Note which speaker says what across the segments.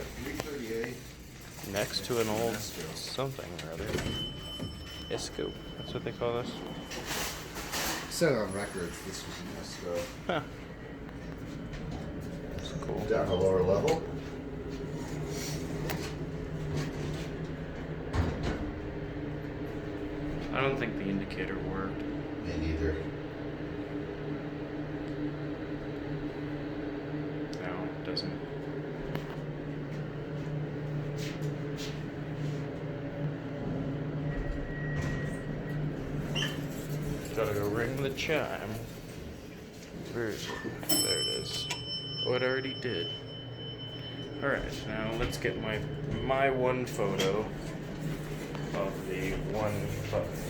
Speaker 1: 338.
Speaker 2: Next to an old
Speaker 1: Esco.
Speaker 2: something or other. Esco. That's what they call this.
Speaker 1: Said on records this was an Esco.
Speaker 2: Huh. That's cool.
Speaker 1: Down a lower level.
Speaker 2: I don't think the indicator worked.
Speaker 1: Me neither.
Speaker 2: No, it doesn't. Gotta go ring the chime. Where is it? There it is. Oh, it already did. Alright, now let's get my one photo of the one button.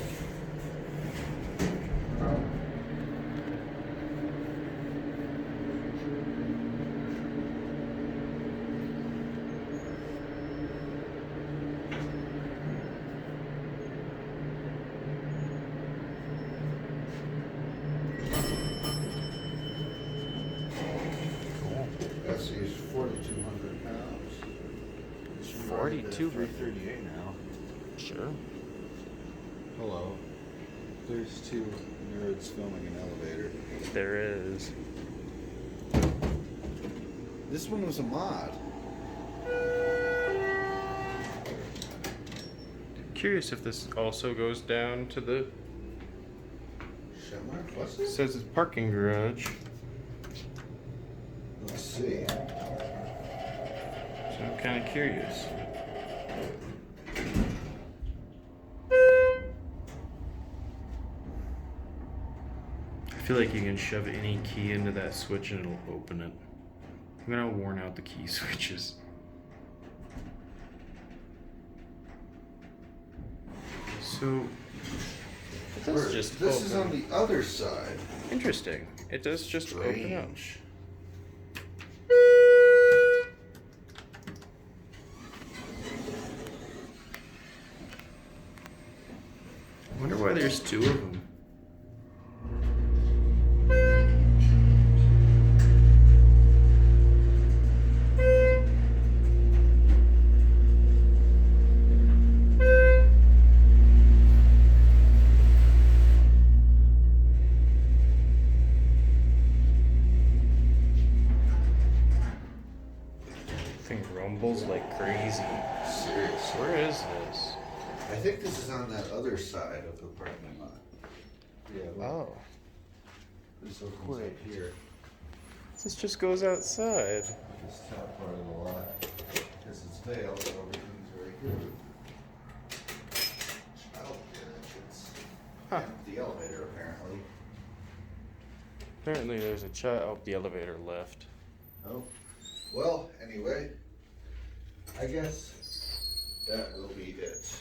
Speaker 1: That's 4,200 pounds. It's
Speaker 2: 4,200.
Speaker 1: 338 now.
Speaker 2: Sure.
Speaker 1: Hello. There's two nerds filming an elevator.
Speaker 2: There is.
Speaker 1: This one was a mod.
Speaker 2: Curious if this also goes down to the.
Speaker 1: Schindler? What's
Speaker 2: It
Speaker 1: this?
Speaker 2: says it's parking garage.
Speaker 1: Let's see.
Speaker 2: So I'm kind of curious. I feel like you can shove any key into that switch and it'll open it. I'm gonna worn out the key switches. So it does just
Speaker 1: This
Speaker 2: open.
Speaker 1: is on the other side.
Speaker 2: Interesting. It does just open up.
Speaker 1: Strange.
Speaker 2: I wonder why there's two of them. Thing rumbles like crazy.
Speaker 1: Seriously.
Speaker 2: Where is this?
Speaker 1: I think this is on that other side of the parking lot. Yeah.
Speaker 2: Oh,
Speaker 1: This opens
Speaker 2: Wait.
Speaker 1: up here.
Speaker 2: this just goes outside.
Speaker 1: This top part of the lot. Because it's Vail, so everything's very good. Child care entrance.
Speaker 2: Huh.
Speaker 1: And the elevator, apparently.
Speaker 2: Apparently there's a child. Oh, the elevator left.
Speaker 1: Oh. Well, anyway, I guess that will be it.